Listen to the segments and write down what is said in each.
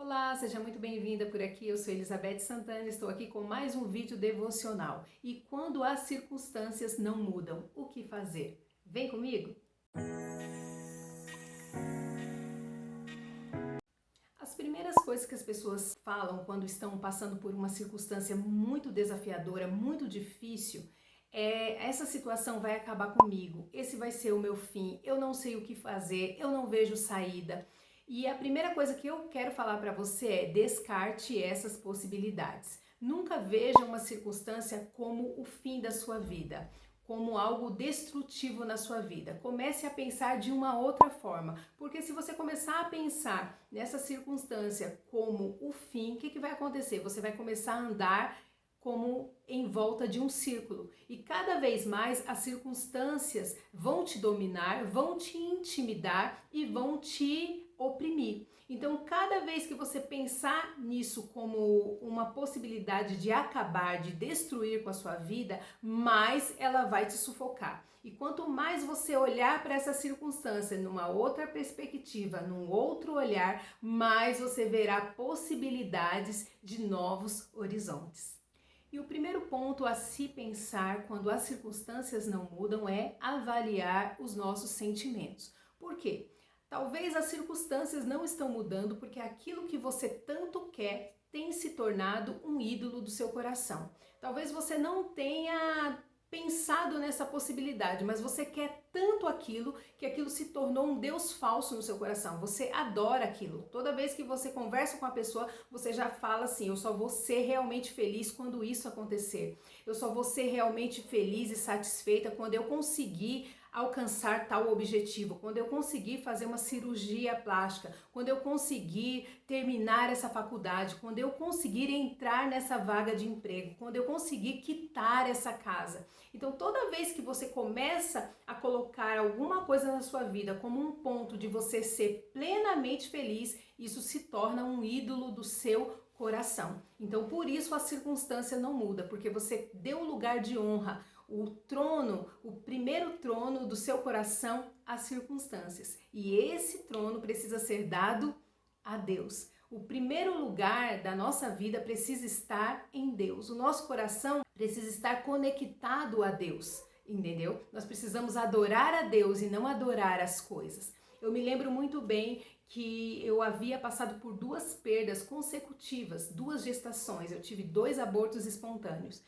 Olá, seja muito bem-vinda por aqui. Eu sou Elizabeth Santana, estou aqui com mais um vídeo devocional. E quando as circunstâncias não mudam, o que fazer? Vem comigo! As primeiras coisas que as pessoas falam quando estão passando por uma circunstância muito desafiadora, muito difícil, essa situação vai acabar comigo, esse vai ser o meu fim, eu não sei o que fazer, eu não vejo saída. E a primeira coisa que eu quero falar para você é: descarte essas possibilidades. Nunca veja uma circunstância como o fim da sua vida, como algo destrutivo na sua vida. Comece a pensar de uma outra forma, porque se você começar a pensar nessa circunstância como o fim, o que vai acontecer? Você vai começar a andar como em volta de um círculo. E cada vez mais as circunstâncias vão te dominar, vão te intimidar e vão te oprimir. Então, cada vez que você pensar nisso como uma possibilidade de acabar, de destruir com a sua vida, mais ela vai te sufocar. E quanto mais você olhar para essa circunstância numa outra perspectiva, num outro olhar, mais você verá possibilidades de novos horizontes. E o primeiro ponto a se pensar quando as circunstâncias não mudam é avaliar os nossos sentimentos. Por quê? Talvez as circunstâncias não estão mudando porque aquilo que você tanto quer tem se tornado um ídolo do seu coração. Talvez você não tenha pensado nessa possibilidade, mas você quer tanto aquilo que aquilo se tornou um Deus falso no seu coração. Você adora aquilo. Toda vez que você conversa com a pessoa, você já fala assim: eu só vou ser realmente feliz quando isso acontecer. Eu só vou ser realmente feliz e satisfeita quando eu conseguir alcançar tal objetivo, quando eu conseguir fazer uma cirurgia plástica, quando eu conseguir terminar essa faculdade, quando eu conseguir entrar nessa vaga de emprego, quando eu conseguir quitar essa casa. Então, toda vez que você começa a colocar alguma coisa na sua vida como um ponto de você ser plenamente feliz, isso se torna um ídolo do seu coração. Então, por isso a circunstância não muda, porque você deu lugar de honra, o trono, o primeiro trono do seu coração às circunstâncias. E esse trono precisa ser dado a Deus. O primeiro lugar da nossa vida precisa estar em Deus. O nosso coração precisa estar conectado a Deus, entendeu? Nós precisamos adorar a Deus e não adorar as coisas. Eu me lembro muito bem que eu havia passado por 2 perdas consecutivas, 2 gestações. Eu tive 2 abortos espontâneos.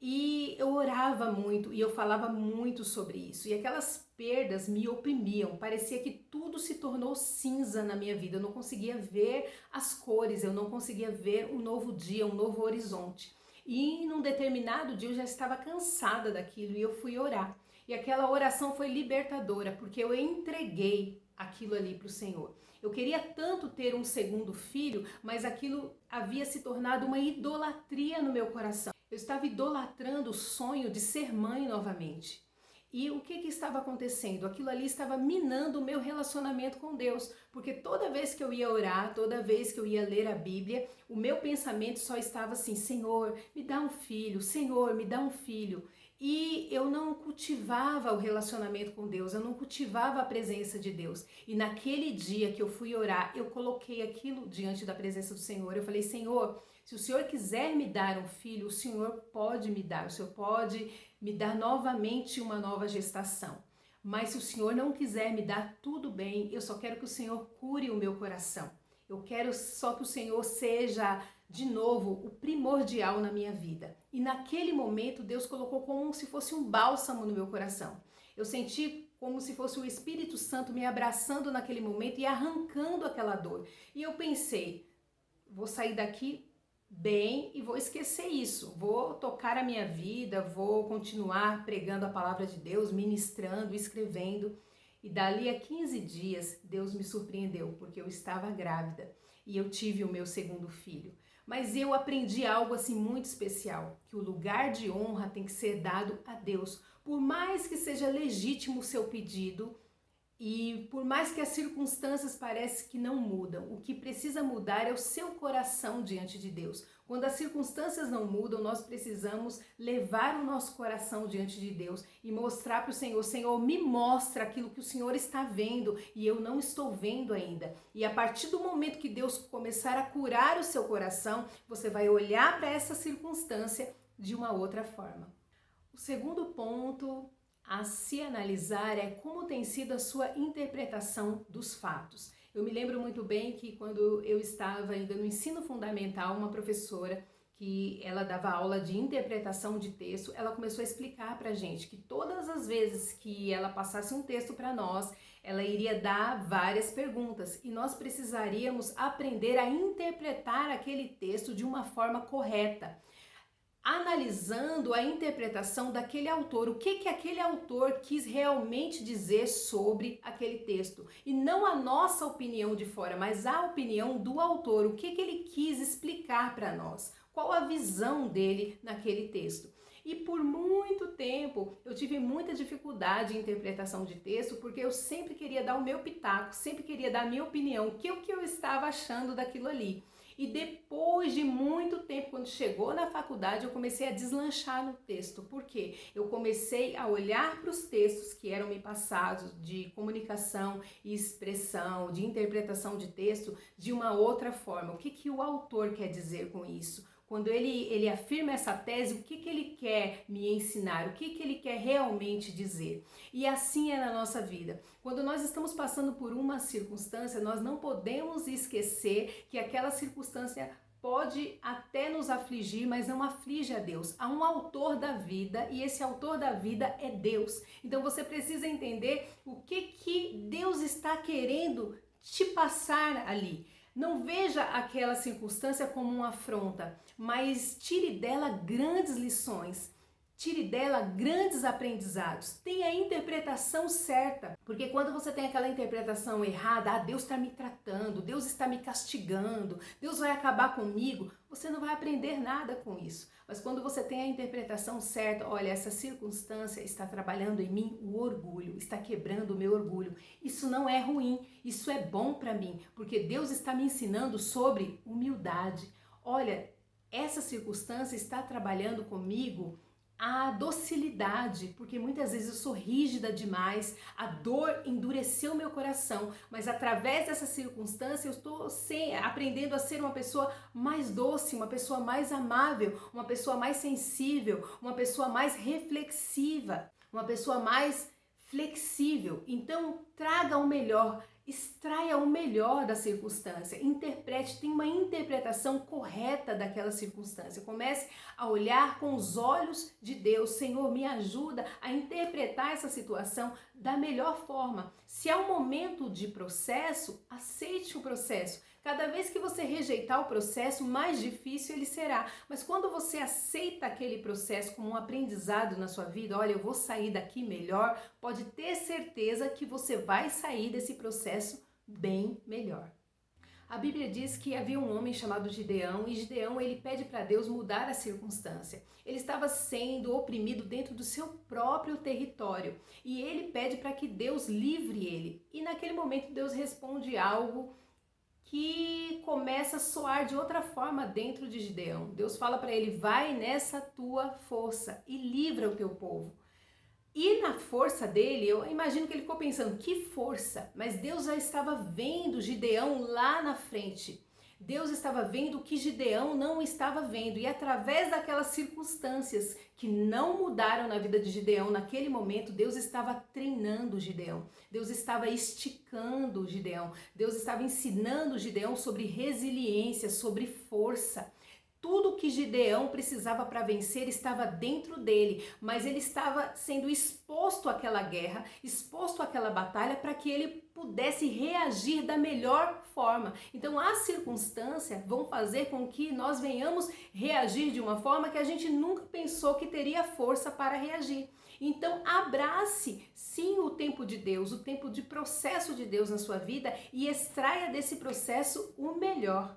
E eu orava muito e eu falava muito sobre isso. E aquelas perdas me oprimiam. Parecia que tudo se tornou cinza na minha vida. Eu não conseguia ver as cores, eu não conseguia ver um novo dia, um novo horizonte. E num determinado dia eu já estava cansada daquilo e eu fui orar. E aquela oração foi libertadora, porque eu entreguei aquilo ali para o Senhor. Eu queria tanto ter um segundo filho, mas aquilo havia se tornado uma idolatria no meu coração. Eu estava idolatrando o sonho de ser mãe novamente. E o que estava acontecendo? Aquilo ali estava minando o meu relacionamento com Deus, porque toda vez que eu ia orar, toda vez que eu ia ler a Bíblia, o meu pensamento só estava assim: Senhor, me dá um filho, Senhor, me dá um filho. E eu não cultivava o relacionamento com Deus, eu não cultivava a presença de Deus. E naquele dia que eu fui orar, eu coloquei aquilo diante da presença do Senhor. Eu falei: Senhor, se o Senhor quiser me dar um filho, o Senhor pode me dar, o Senhor pode me dar novamente uma nova gestação. Mas se o Senhor não quiser me dar, tudo bem, eu só quero que o Senhor cure o meu coração. Eu quero só que o Senhor seja, de novo, o primordial na minha vida. E naquele momento, Deus colocou como se fosse um bálsamo no meu coração. Eu senti como se fosse o Espírito Santo me abraçando naquele momento e arrancando aquela dor. E eu pensei: vou sair daqui bem e vou esquecer isso. Vou tocar a minha vida, vou continuar pregando a palavra de Deus, ministrando, escrevendo. E dali a 15 dias, Deus me surpreendeu, porque eu estava grávida e eu tive o meu segundo filho. Mas eu aprendi algo assim muito especial, que o lugar de honra tem que ser dado a Deus. Por mais que seja legítimo o seu pedido, E por mais que as circunstâncias parecem que não mudam, o que precisa mudar é o seu coração diante de Deus. Quando as circunstâncias não mudam, nós precisamos levar o nosso coração diante de Deus e mostrar para o Senhor: Senhor, me mostra aquilo que o Senhor está vendo e eu não estou vendo ainda. E a partir do momento que Deus começar a curar o seu coração, você vai olhar para essa circunstância de uma outra forma. O segundo ponto a se analisar é como tem sido a sua interpretação dos fatos. Eu me lembro muito bem que quando eu estava ainda no ensino fundamental, uma professora que ela dava aula de interpretação de texto, ela começou a explicar pra gente que todas as vezes que ela passasse um texto para nós, ela iria dar várias perguntas e nós precisaríamos aprender a interpretar aquele texto de uma forma correta, analisando a interpretação daquele autor, o que aquele autor quis realmente dizer sobre aquele texto. E não a nossa opinião de fora, mas a opinião do autor, o que ele quis explicar para nós, qual a visão dele naquele texto. E por muito tempo eu tive muita dificuldade em interpretação de texto, porque eu sempre queria dar o meu pitaco, sempre queria dar a minha opinião, o que eu estava achando daquilo ali. E depois de muito tempo, quando chegou na faculdade, eu comecei a deslanchar no texto. Por quê? Eu comecei a olhar para os textos que eram me passados de comunicação e expressão, de interpretação de texto, de uma outra forma. O que o autor quer dizer com isso? Quando ele afirma essa tese, o que ele quer me ensinar? O que ele quer realmente dizer? E assim é na nossa vida. Quando nós estamos passando por uma circunstância, nós não podemos esquecer que aquela circunstância pode até nos afligir, mas não aflige a Deus. Há um autor da vida e esse autor da vida é Deus. Então você precisa entender o que Deus está querendo te passar ali. Não veja aquela circunstância como uma afronta, mas tire dela grandes lições, tire dela grandes aprendizados. Tenha a interpretação certa, porque quando você tem aquela interpretação errada, Deus está me tratando, Deus está me castigando, Deus vai acabar comigo, você não vai aprender nada com isso. Mas quando você tem a interpretação certa, olha, essa circunstância está trabalhando em mim o orgulho, está quebrando o meu orgulho. Isso não é ruim, isso é bom para mim, porque Deus está me ensinando sobre humildade. Olha, essa circunstância está trabalhando comigo a docilidade, porque muitas vezes eu sou rígida demais, a dor endureceu meu coração, mas através dessa circunstância eu estou aprendendo a ser uma pessoa mais doce, uma pessoa mais amável, uma pessoa mais sensível, uma pessoa mais reflexiva, uma pessoa mais flexível. Então traga o melhor, extraia o melhor da circunstância, interprete, tenha uma interpretação correta daquela circunstância. Comece a olhar com os olhos de Deus. Senhor, me ajuda a interpretar essa situação da melhor forma. Se é um momento de processo, aceite o processo. Cada vez que você rejeitar o processo, mais difícil ele será. Mas quando você aceita aquele processo como um aprendizado na sua vida, olha, eu vou sair daqui melhor, pode ter certeza que você vai sair desse processo bem melhor. A Bíblia diz que havia um homem chamado Gideão e Gideão ele pede para Deus mudar a circunstância. Ele estava sendo oprimido dentro do seu próprio território e ele pede para que Deus livre ele. E naquele momento Deus responde algo que começa a soar de outra forma dentro de Gideão. Deus fala para ele: vai nessa tua força e livra o teu povo. E na força dele, eu imagino que ele ficou pensando, que força? Mas Deus já estava vendo Gideão lá na frente. Deus estava vendo o que Gideão não estava vendo. E através daquelas circunstâncias que não mudaram na vida de Gideão naquele momento, Deus estava treinando Gideão. Deus estava esticando Gideão. Deus estava ensinando Gideão sobre resiliência, sobre força. Tudo que Gideão precisava para vencer estava dentro dele, mas ele estava sendo exposto àquela guerra, exposto àquela batalha para que ele pudesse reagir da melhor forma. Então as circunstâncias vão fazer com que nós venhamos reagir de uma forma que a gente nunca pensou que teria força para reagir. Então abrace sim o tempo de Deus, o tempo de processo de Deus na sua vida e extraia desse processo o melhor.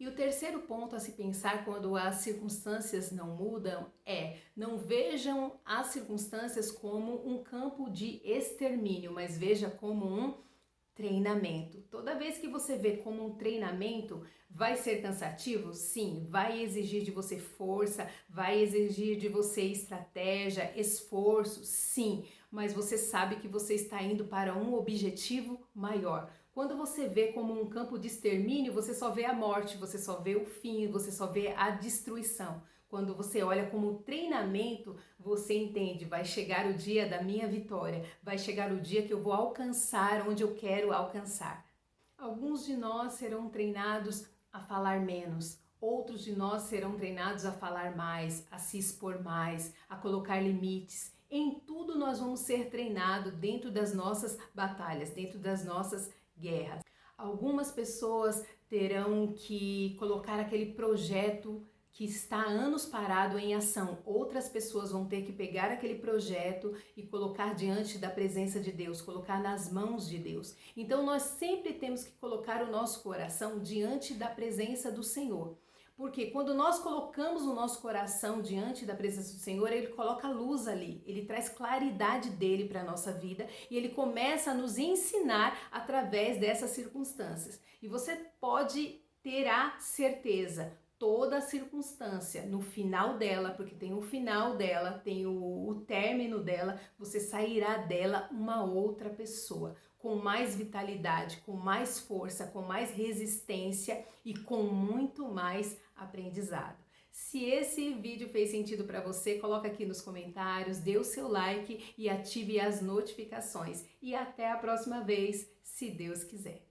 E o terceiro ponto a se pensar quando as circunstâncias não mudam é: não vejam as circunstâncias como um campo de extermínio, mas veja como um treinamento. Toda vez que você vê como um treinamento, vai ser cansativo? Sim. Vai exigir de você força, vai exigir de você estratégia, esforço? Sim. Mas você sabe que você está indo para um objetivo maior. Quando você vê como um campo de extermínio, você só vê a morte, você só vê o fim, você só vê a destruição. Quando você olha como treinamento, você entende, vai chegar o dia da minha vitória, vai chegar o dia que eu vou alcançar onde eu quero alcançar. Alguns de nós serão treinados a falar menos, outros de nós serão treinados a falar mais, a se expor mais, a colocar limites. Em tudo nós vamos ser treinados dentro das nossas batalhas, dentro das nossas guerras. Algumas pessoas terão que colocar aquele projeto que está há anos parado em ação. Outras pessoas vão ter que pegar aquele projeto e colocar diante da presença de Deus, colocar nas mãos de Deus. Então nós sempre temos que colocar o nosso coração diante da presença do Senhor. Porque quando nós colocamos o nosso coração diante da presença do Senhor, Ele coloca luz ali, Ele traz claridade dele para a nossa vida e Ele começa a nos ensinar através dessas circunstâncias. E você pode ter a certeza, toda a circunstância, no final dela, porque tem o final dela, tem o término dela, você sairá dela uma outra pessoa, com mais vitalidade, com mais força, com mais resistência e com muito mais aprendizado. Se esse vídeo fez sentido para você, coloca aqui nos comentários, dê o seu like e ative as notificações. E até a próxima vez, se Deus quiser.